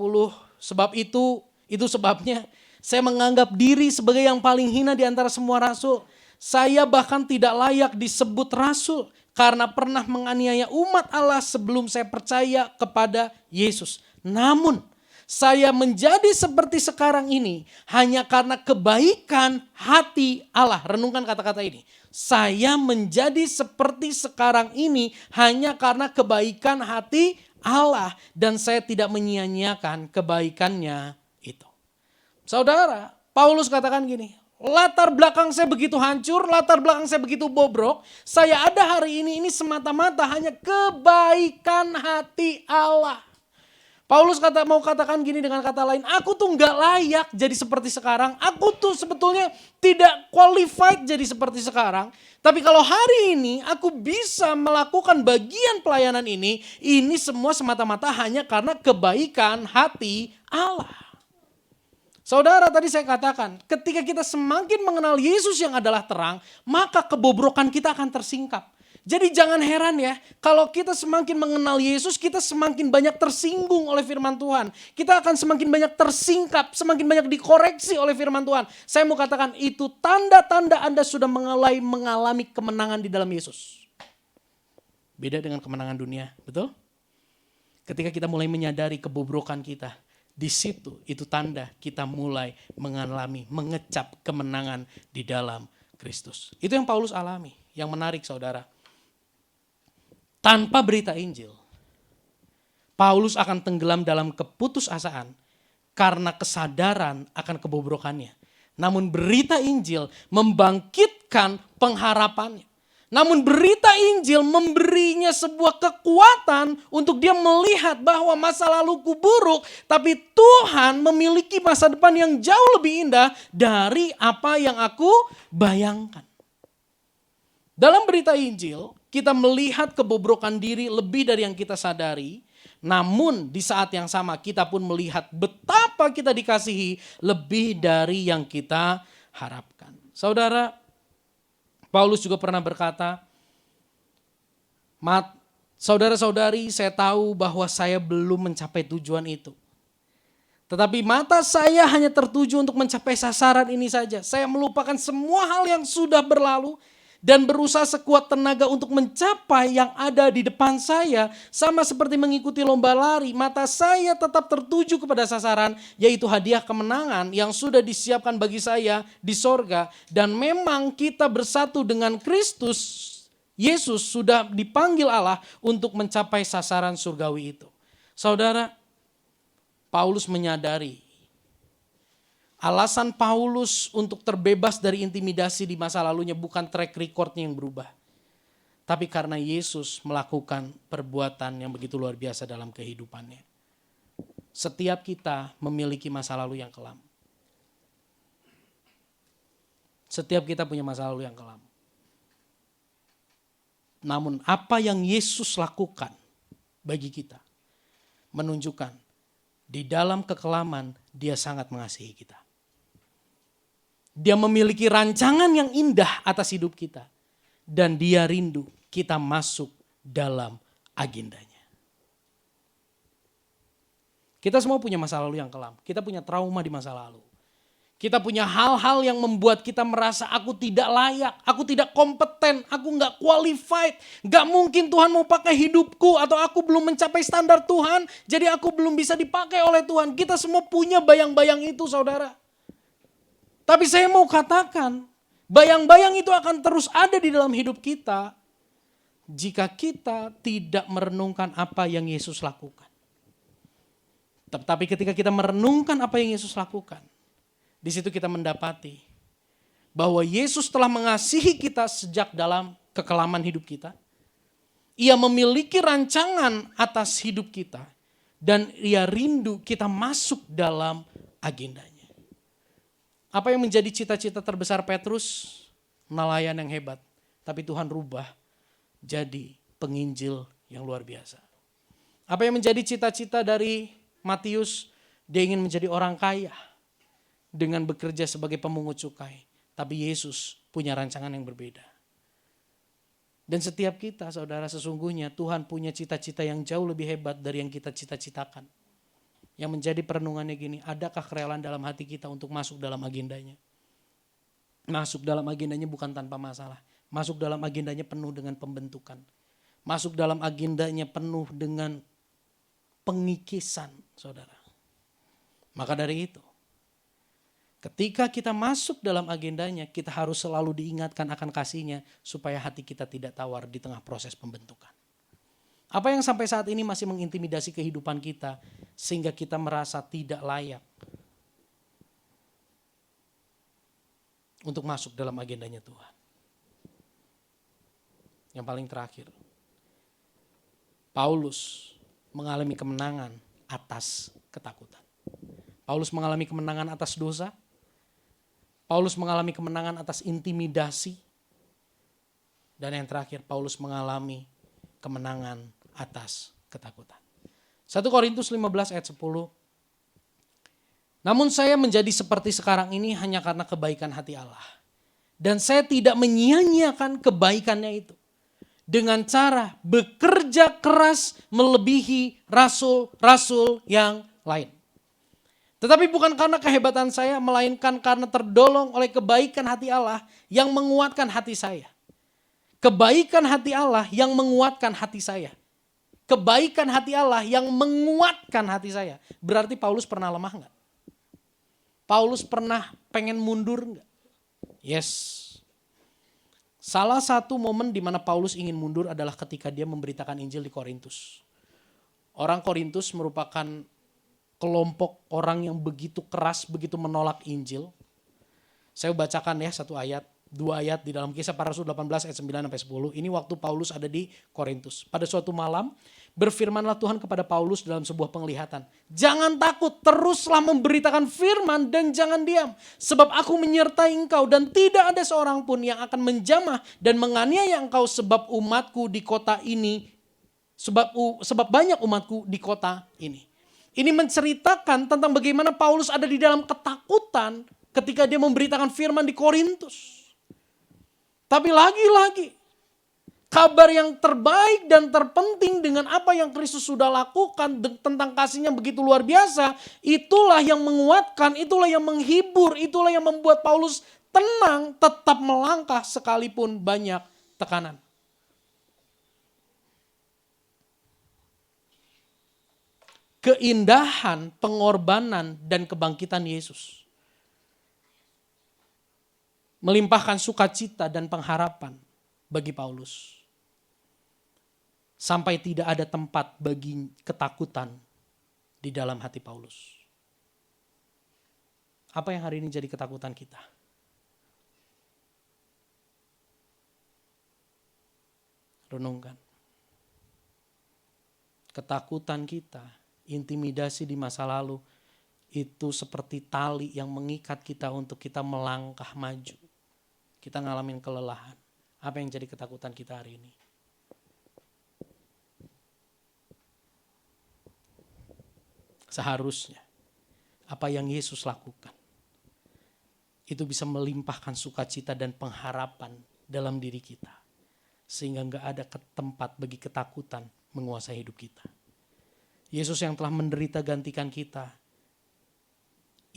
Sebab itu sebabnya saya menganggap diri sebagai yang paling hina di antara semua rasul. Saya bahkan tidak layak disebut rasul karena pernah menganiaya umat Allah sebelum saya percaya kepada Yesus. Namun saya menjadi seperti sekarang ini hanya karena kebaikan hati Allah. Renungkan kata-kata ini. Saya menjadi seperti sekarang ini hanya karena kebaikan hati Allah. Dan saya tidak menyia-nyiakan kebaikannya itu. Saudara, Paulus katakan gini. Latar belakang saya begitu hancur, latar belakang saya begitu bobrok. Saya ada hari ini semata-mata hanya kebaikan hati Allah. Paulus mau katakan gini dengan kata lain, aku tuh gak layak jadi seperti sekarang. Aku tuh sebetulnya tidak qualified jadi seperti sekarang. Tapi kalau hari ini aku bisa melakukan bagian pelayanan ini semua semata-mata hanya karena kebaikan hati Allah. Saudara, tadi saya katakan, ketika kita semakin mengenal Yesus yang adalah terang, maka kebobrokan kita akan tersingkap. Jadi jangan heran ya, kalau kita semakin mengenal Yesus, kita semakin banyak tersinggung oleh firman Tuhan. Kita akan semakin banyak tersingkap, semakin banyak dikoreksi oleh firman Tuhan. Saya mau katakan itu tanda-tanda Anda sudah mengalami kemenangan di dalam Yesus. Beda dengan kemenangan dunia, betul? Ketika kita mulai menyadari kebobrokan kita, Di situ itu tanda kita mulai mengalami, mengecap kemenangan di dalam Kristus. Itu yang Paulus alami. Yang menarik saudara. Tanpa berita Injil, Paulus akan tenggelam dalam keputusasaan karena kesadaran akan kebobrokannya. Namun berita Injil membangkitkan pengharapannya. Namun berita Injil memberinya sebuah kekuatan untuk dia melihat bahwa masa laluku buruk, tapi Tuhan memiliki masa depan yang jauh lebih indah dari apa yang aku bayangkan. Dalam berita Injil, kita melihat kebobrokan diri lebih dari yang kita sadari. Namun di saat yang sama kita pun melihat betapa kita dikasihi lebih dari yang kita harapkan. Saudara, Paulus juga pernah berkata, saudara-saudari, saya tahu bahwa saya belum mencapai tujuan itu. Tetapi mata saya hanya tertuju untuk mencapai sasaran ini saja. Saya melupakan semua hal yang sudah berlalu dan berusaha sekuat tenaga untuk mencapai yang ada di depan saya. Sama seperti mengikuti lomba lari, mata saya tetap tertuju kepada sasaran, yaitu hadiah kemenangan yang sudah disiapkan bagi saya di sorga. Dan memang kita bersatu dengan Kristus, Yesus sudah dipanggil Allah untuk mencapai sasaran surgawi itu. Saudara, Paulus menyadari alasan Paulus untuk terbebas dari intimidasi di masa lalunya bukan track recordnya yang berubah. Tapi karena Yesus melakukan perbuatan yang begitu luar biasa dalam kehidupannya. Setiap kita memiliki masa lalu yang kelam. Setiap kita punya masa lalu yang kelam. Namun apa yang Yesus lakukan bagi kita menunjukkan di dalam kekelaman dia sangat mengasihi kita. Dia memiliki rancangan yang indah atas hidup kita. Dan dia rindu kita masuk dalam agendanya. Kita semua punya masa lalu yang kelam. Kita punya trauma di masa lalu. Kita punya hal-hal yang membuat kita merasa aku tidak layak. Aku tidak kompeten. Aku gak qualified. Gak mungkin Tuhan mau pakai hidupku. Atau aku belum mencapai standar Tuhan. Jadi aku belum bisa dipakai oleh Tuhan. Kita semua punya bayang-bayang itu saudara. Tapi saya mau katakan, bayang-bayang itu akan terus ada di dalam hidup kita jika kita tidak merenungkan apa yang Yesus lakukan. Tapi ketika kita merenungkan apa yang Yesus lakukan, di situ kita mendapati bahwa Yesus telah mengasihi kita sejak dalam kekelaman hidup kita. Ia memiliki rancangan atas hidup kita dan ia rindu kita masuk dalam agendanya. Apa yang menjadi cita-cita terbesar Petrus? Nelayan yang hebat. Tapi Tuhan rubah jadi penginjil yang luar biasa. Apa yang menjadi cita-cita dari Matius? Dia ingin menjadi orang kaya dengan bekerja sebagai pemungut cukai. Tapi Yesus punya rancangan yang berbeda. Dan setiap kita saudara sesungguhnya Tuhan punya cita-cita yang jauh lebih hebat dari yang kita cita-citakan. Yang menjadi perenungannya gini, adakah kerelaan dalam hati kita untuk masuk dalam agendanya? Masuk dalam agendanya bukan tanpa masalah. Masuk dalam agendanya penuh dengan pembentukan. Masuk dalam agendanya penuh dengan pengikisan, saudara. Maka dari itu, ketika kita masuk dalam agendanya, kita harus selalu diingatkan akan kasihnya supaya hati kita tidak tawar di tengah proses pembentukan. Apa yang sampai saat ini masih mengintimidasi kehidupan kita sehingga kita merasa tidak layak untuk masuk dalam agendanya Tuhan. Yang paling terakhir, Paulus mengalami kemenangan atas ketakutan. Paulus mengalami kemenangan atas dosa. Paulus mengalami kemenangan atas intimidasi. Dan yang terakhir, Paulus mengalami kemenangan atas ketakutan. 1 Korintus 15 ayat 10. Namun saya menjadi seperti sekarang ini hanya karena kebaikan hati Allah. Dan saya tidak menyia-nyiakan kebaikannya itu. Dengan cara bekerja keras melebihi rasul-rasul yang lain. Tetapi bukan karena kehebatan saya, melainkan karena terdolong oleh kebaikan hati Allah yang menguatkan hati saya. Kebaikan hati Allah yang menguatkan hati saya. kebaikan hati Allah yang menguatkan hati saya. Berarti Paulus pernah lemah enggak? Paulus pernah pengen mundur enggak? Yes. Salah satu momen di mana Paulus ingin mundur adalah ketika dia memberitakan Injil di Korintus. Orang Korintus merupakan kelompok orang yang begitu keras, begitu menolak Injil. Saya bacakan ya satu ayat, dua ayat di dalam Kisah Para Rasul 18 ayat 9 sampai 10. Ini waktu Paulus ada di Korintus. Pada suatu malam, berfirmanlah Tuhan kepada Paulus dalam sebuah penglihatan. Jangan takut, teruslah memberitakan firman dan jangan diam. Sebab aku menyertai engkau dan tidak ada seorang pun yang akan menjamah dan menganiaya engkau sebab umatku di kota ini. Sebab banyak umatku di kota ini. Ini menceritakan tentang bagaimana Paulus ada di dalam ketakutan ketika dia memberitakan firman di Korintus. Tapi lagi-lagi, kabar yang terbaik dan terpenting dengan apa yang Kristus sudah lakukan tentang kasihnya begitu luar biasa, itulah yang menguatkan, itulah yang menghibur, itulah yang membuat Paulus tenang tetap melangkah sekalipun banyak tekanan. Keindahan, pengorbanan, dan kebangkitan Yesus melimpahkan sukacita dan pengharapan bagi Paulus. Sampai tidak ada tempat bagi ketakutan di dalam hati Paulus. Apa yang hari ini jadi ketakutan kita? Renungkan. Ketakutan kita, intimidasi di masa lalu, itu seperti tali yang mengikat kita untuk kita melangkah maju. Kita ngalamin kelelahan. Apa yang jadi ketakutan kita hari ini? Seharusnya apa yang Yesus lakukan itu bisa melimpahkan sukacita dan pengharapan dalam diri kita. Sehingga gak ada tempat bagi ketakutan menguasai hidup kita. Yesus yang telah menderita gantikan kita,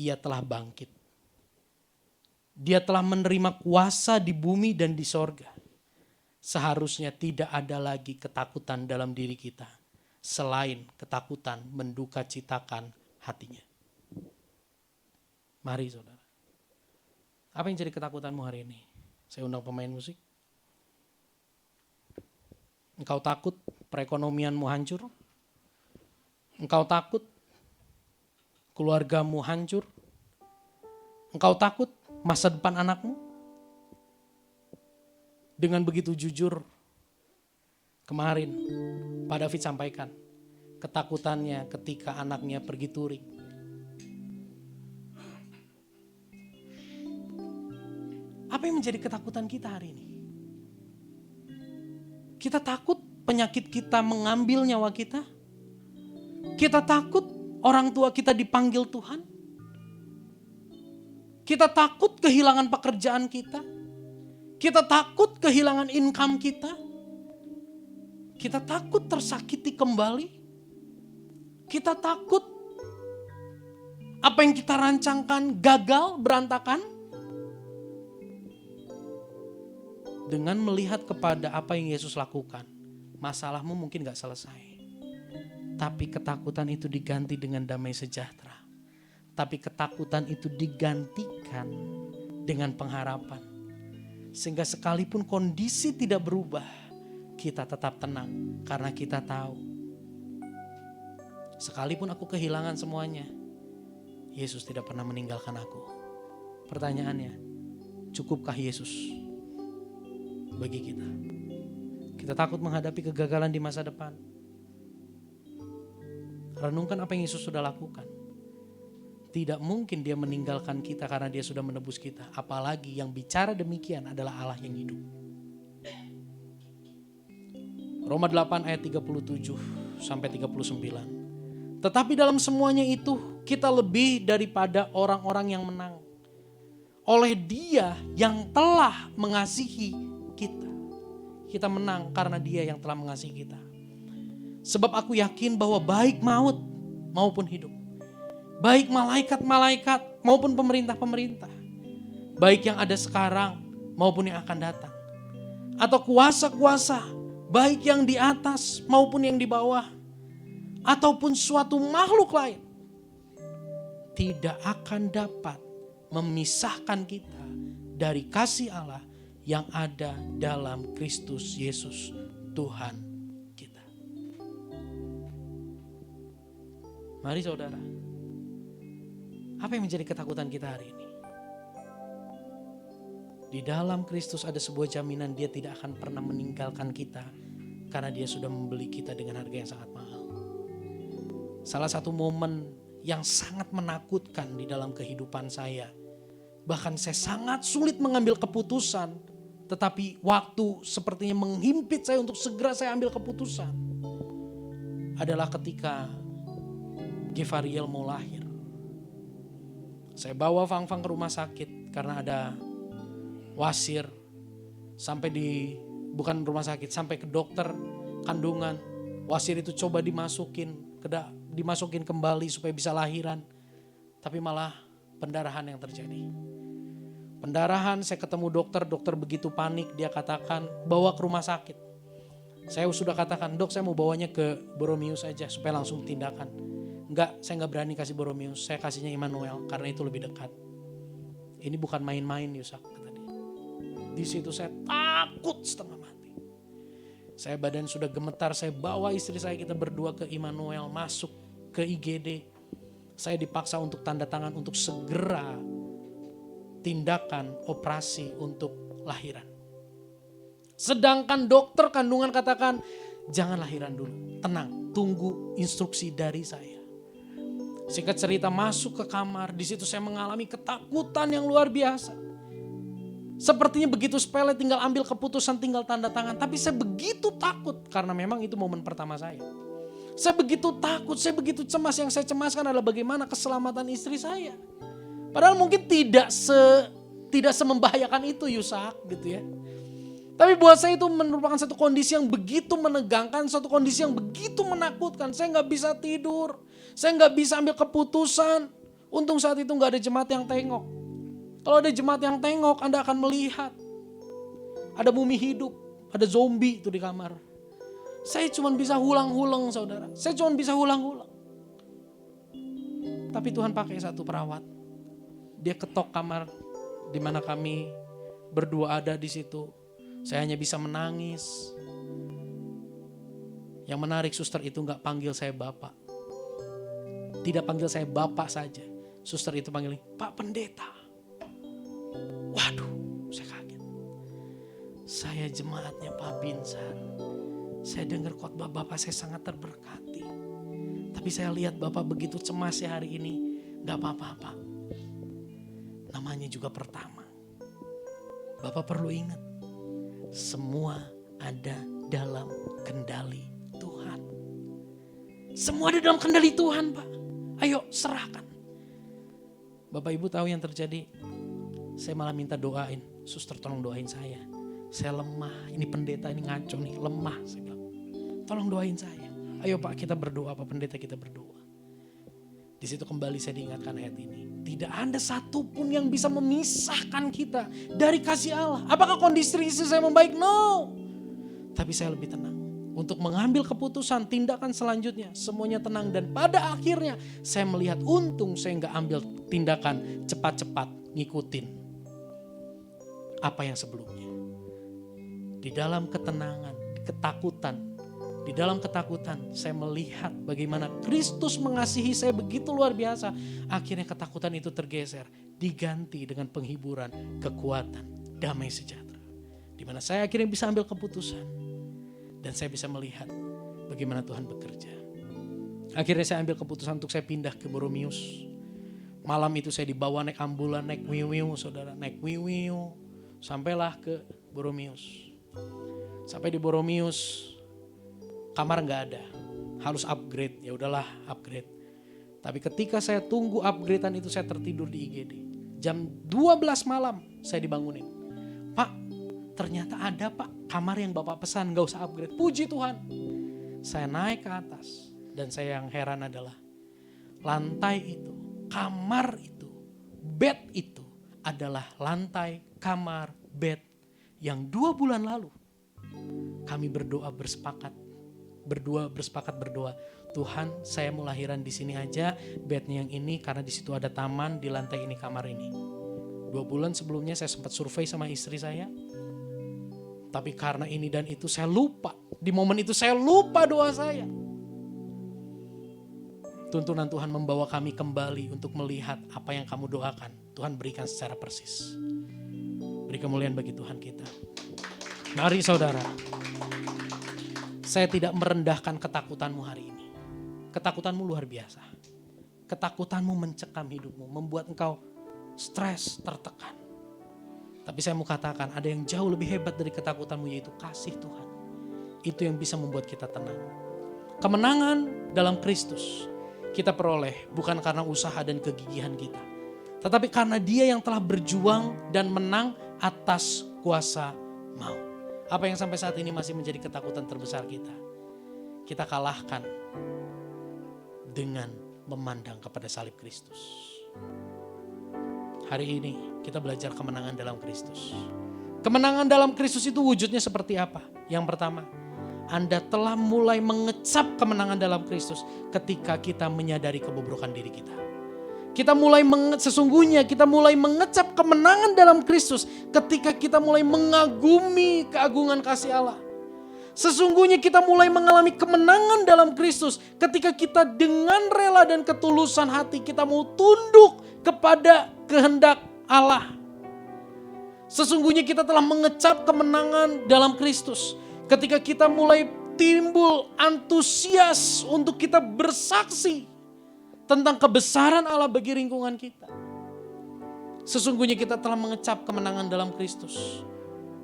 Ia telah bangkit. Dia telah menerima kuasa di bumi dan di sorga. Seharusnya tidak ada lagi ketakutan dalam diri kita. Selain ketakutan menduka citakan hatinya. Mari saudara. Apa yang jadi ketakutanmu hari ini? Saya undang pemain musik. Engkau takut perekonomianmu hancur? Engkau takut keluargamu hancur? Engkau takut masa depan anakmu? Dengan begitu jujur, kemarin Pak David sampaikan ketakutannya ketika anaknya pergi touring. Apa yang menjadi ketakutan kita hari ini? Kita takut penyakit kita mengambil nyawa kita? Kita takut orang tua kita dipanggil Tuhan? Kita takut kehilangan pekerjaan kita? Kita takut kehilangan income kita? Kita takut tersakiti kembali? Kita takut apa yang kita rancangkan gagal, berantakan? Dengan melihat kepada apa yang Yesus lakukan, masalahmu mungkin gak selesai. Tapi ketakutan itu diganti dengan damai sejahtera. Tapi ketakutan itu digantikan dengan pengharapan. Sehingga sekalipun kondisi tidak berubah, kita tetap tenang. Karena kita tahu, sekalipun aku kehilangan semuanya, Yesus tidak pernah meninggalkan aku. Pertanyaannya, cukupkah Yesus bagi kita? Kita takut menghadapi kegagalan di masa depan. Renungkan apa yang Yesus sudah lakukan. Tidak mungkin dia meninggalkan kita karena dia sudah menebus kita. Apalagi yang bicara demikian adalah Allah yang hidup. Roma 8 ayat 37 sampai 39. Tetapi dalam semuanya itu kita lebih daripada orang-orang yang menang. Oleh Dia yang telah mengasihi kita. Kita menang karena Dia yang telah mengasihi kita. Sebab aku yakin bahwa baik maut maupun hidup, baik malaikat-malaikat maupun pemerintah-pemerintah, baik yang ada sekarang maupun yang akan datang, atau kuasa-kuasa, baik yang di atas maupun yang di bawah, ataupun suatu makhluk lain, tidak akan dapat memisahkan kita dari kasih Allah yang ada dalam Kristus Yesus Tuhan kita. Mari saudara, apa yang menjadi ketakutan kita hari ini? Di dalam Kristus ada sebuah jaminan Dia tidak akan pernah meninggalkan kita, karena Dia sudah membeli kita dengan harga yang sangat mahal. Salah satu momen yang sangat menakutkan di dalam kehidupan saya, bahkan saya sangat sulit mengambil keputusan, tetapi waktu sepertinya menghimpit saya untuk segera saya ambil keputusan, adalah ketika Gevariel mau lahir. Saya bawa Fang-Fang ke rumah sakit karena ada wasir, sampai bukan rumah sakit, sampai ke dokter kandungan. Wasir itu coba dimasukin kembali supaya bisa lahiran, tapi malah pendarahan yang terjadi. Pendarahan, saya ketemu dokter begitu panik, dia katakan bawa ke rumah sakit. Saya sudah katakan, dok saya mau bawanya ke Boromius aja supaya langsung tindakan. Enggak, saya enggak berani kasih Boromius, saya kasihnya Immanuel karena itu lebih dekat. Ini bukan main-main Yusak, kata dia. Di situ saya takut setengah mati. Saya badan sudah gemetar, saya bawa istri saya, kita berdua ke Immanuel, masuk ke IGD. Saya dipaksa untuk tanda tangan untuk segera tindakan operasi untuk lahiran. Sedangkan dokter kandungan katakan, jangan lahiran dulu, tenang, tunggu instruksi dari saya. Singkat cerita, masuk ke kamar, di situ saya mengalami ketakutan yang luar biasa. Sepertinya begitu sepele, tinggal ambil keputusan, tinggal tanda tangan. Tapi saya begitu takut karena memang itu momen pertama saya. Saya begitu takut, saya begitu cemas. Yang saya cemaskan adalah bagaimana keselamatan istri saya. Padahal mungkin tidak semembahayakan itu Yusak gitu ya. Tapi buat saya itu merupakan satu kondisi yang begitu menegangkan, satu kondisi yang begitu menakutkan. Saya gak bisa tidur, saya gak bisa ambil keputusan. Untung saat itu gak ada jemaat yang tengok. Kalau ada jemaat yang tengok, Anda akan melihat ada mumi hidup, ada zombie itu di kamar. Saya cuma bisa hulang-hulang saudara, saya cuma bisa hulang-hulang. Tapi Tuhan pakai satu perawat, dia ketok kamar di mana kami berdua ada di situ. Saya hanya bisa menangis. Yang menarik, suster itu gak panggil saya bapak. Tidak panggil saya bapak saja. Suster itu panggil, Pak Pendeta. Waduh, saya kaget. Saya jemaatnya Pak Binsan. Saya dengar khotbah Bapak, saya sangat terberkati. Tapi saya lihat Bapak begitu cemas ya hari ini. Gak apa-apa Pak. Namanya juga pertama. Bapak perlu ingat, semua ada dalam kendali Tuhan. Semua ada dalam kendali Tuhan Pak. Ayo serahkan. Bapak Ibu tahu yang terjadi? Saya malah minta doain, suster tolong doain saya. Saya lemah, ini pendeta ini ngaco nih, lemah. Saya bilang, tolong doain saya. Ayo Pak kita berdoa, Pak Pendeta kita berdoa. Di situ kembali saya diingatkan ayat ini. Tidak ada satupun yang bisa memisahkan kita dari kasih Allah. Apakah kondisi istri saya membaik? No. Tapi saya lebih tenang. Untuk mengambil keputusan, tindakan selanjutnya. Semuanya tenang dan pada akhirnya saya melihat untung saya gak ambil tindakan cepat-cepat ngikutin apa yang sebelumnya. Di dalam ketenangan, di dalam ketakutan saya melihat bagaimana Kristus mengasihi saya begitu luar biasa. Akhirnya ketakutan itu tergeser, diganti dengan penghiburan, kekuatan, damai sejahtera. Di mana saya akhirnya bisa ambil keputusan dan saya bisa melihat bagaimana Tuhan bekerja. Akhirnya saya ambil keputusan untuk saya pindah ke Boromius. Malam itu saya dibawa naik ambulan, naik wiwiu saudara, naik wiwiu. Sampailah ke Boromius. Sampai di Boromius, kamar nggak ada, harus upgrade. Ya udahlah upgrade. Tapi ketika saya tunggu upgradean itu saya tertidur di IGD. Jam 12 malam saya dibangunin. Pak, ternyata ada Pak kamar yang Bapak pesan, nggak usah upgrade. Puji Tuhan. Saya naik ke atas dan saya yang heran adalah lantai itu, kamar itu, bed itu adalah lantai kamar bed yang 2 bulan lalu kami berdua bersepakat berdoa. Tuhan, saya mau lahiran di sini aja, bednya yang ini karena di situ ada taman, di lantai ini kamar ini. 2 bulan sebelumnya saya sempat survei sama istri saya. Tapi karena ini dan itu saya lupa. Di momen itu saya lupa doa saya. Tuntunan Tuhan membawa kami kembali untuk melihat apa yang kamu doakan. Tuhan berikan secara persis. Beri kemuliaan bagi Tuhan kita. Mari saudara. Saya tidak merendahkan ketakutanmu hari ini. Ketakutanmu luar biasa. Ketakutanmu mencekam hidupmu. Membuat engkau stres, tertekan. Tapi saya mau katakan ada yang jauh lebih hebat dari ketakutanmu, yaitu kasih Tuhan. Itu yang bisa membuat kita tenang. Kemenangan dalam Kristus kita peroleh bukan karena usaha dan kegigihan kita. Tetapi karena Dia yang telah berjuang dan menang atas kuasa maut. Apa yang sampai saat ini masih menjadi ketakutan terbesar kita? Kita kalahkan dengan memandang kepada salib Kristus. Hari ini kita belajar kemenangan dalam Kristus. Kemenangan dalam Kristus itu wujudnya seperti apa? Yang pertama, Anda telah mulai mengecap kemenangan dalam Kristus ketika kita menyadari kebobrokan diri kita. Sesungguhnya kita mulai mengecap kemenangan dalam Kristus ketika kita mulai mengagumi keagungan kasih Allah. Sesungguhnya kita mulai mengalami kemenangan dalam Kristus ketika kita dengan rela dan ketulusan hati kita mau tunduk kepada kehendak Allah. Sesungguhnya kita telah mengecap kemenangan dalam Kristus ketika kita mulai timbul antusias untuk kita bersaksi tentang kebesaran Allah bagi lingkungan kita. Sesungguhnya kita telah mengecap kemenangan dalam Kristus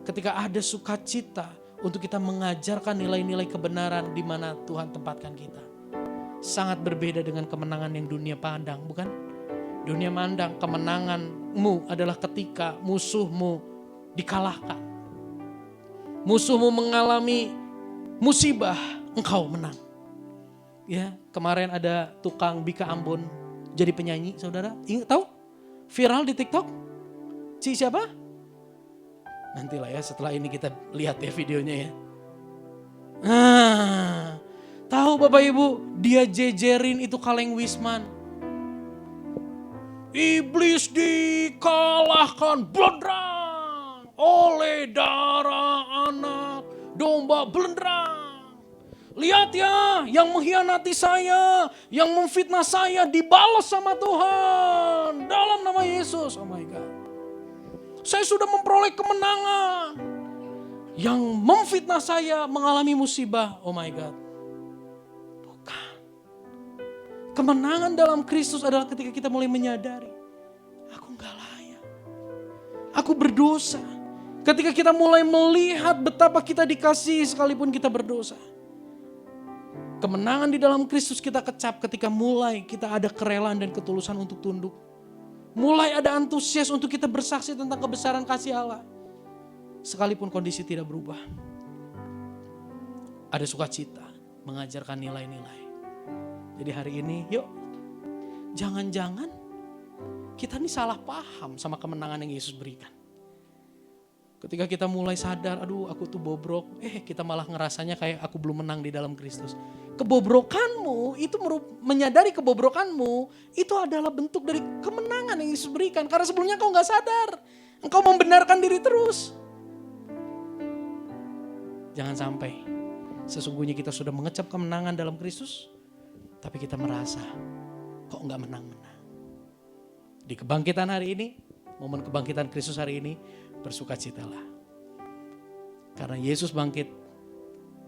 ketika ada sukacita untuk kita mengajarkan nilai-nilai kebenaran di mana Tuhan tempatkan kita. Sangat berbeda dengan kemenangan yang dunia pandang, bukan? Dunia mandang kemenanganmu adalah ketika musuhmu dikalahkan. Musuhmu mengalami musibah, engkau menang. Ya, kemarin ada tukang bika Ambon jadi penyanyi, saudara. Ingat tahu? Viral di TikTok. Siapa? Nantilah ya, setelah ini kita lihat ya videonya ya. Tahu Bapak Ibu, dia jejerin itu kaleng Wisman. Iblis dikalahkan belendrang oleh darah anak domba belendrang. Lihat ya, yang mengkhianati saya, yang memfitnah saya dibalas sama Tuhan dalam nama Yesus. Oh my God. Saya sudah memperoleh kemenangan. Yang memfitnah saya mengalami musibah. Oh my God. Bukan. Kemenangan dalam Kristus adalah ketika kita mulai menyadari, aku gak layak. Aku berdosa. Ketika kita mulai melihat betapa kita dikasihi sekalipun kita berdosa. Kemenangan di dalam Kristus kita kecap ketika mulai kita ada kerelaan dan ketulusan untuk tunduk. Mulai ada antusias untuk kita bersaksi tentang kebesaran kasih Allah. Sekalipun kondisi tidak berubah. Ada sukacita mengajarkan nilai-nilai. Jadi hari ini yuk, jangan-jangan kita ini salah paham sama kemenangan yang Yesus berikan. Ketika kita mulai sadar, aduh aku tuh bobrok, kita malah ngerasanya kayak aku belum menang di dalam Kristus. Kebobrokanmu, itu menyadari kebobrokanmu, itu adalah bentuk dari kemenangan yang Yesus berikan. Karena sebelumnya kau gak sadar, engkau membenarkan diri terus. Jangan sampai, sesungguhnya kita sudah mengecap kemenangan dalam Kristus, tapi kita merasa kok gak menang-menang. Di kebangkitan hari ini, momen kebangkitan Kristus hari ini, bersukacitalah. Karena Yesus bangkit,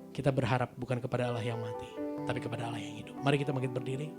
kita berharap bukan kepada Allah yang mati, tapi kepada Allah yang hidup. Mari kita bangkit berdiri.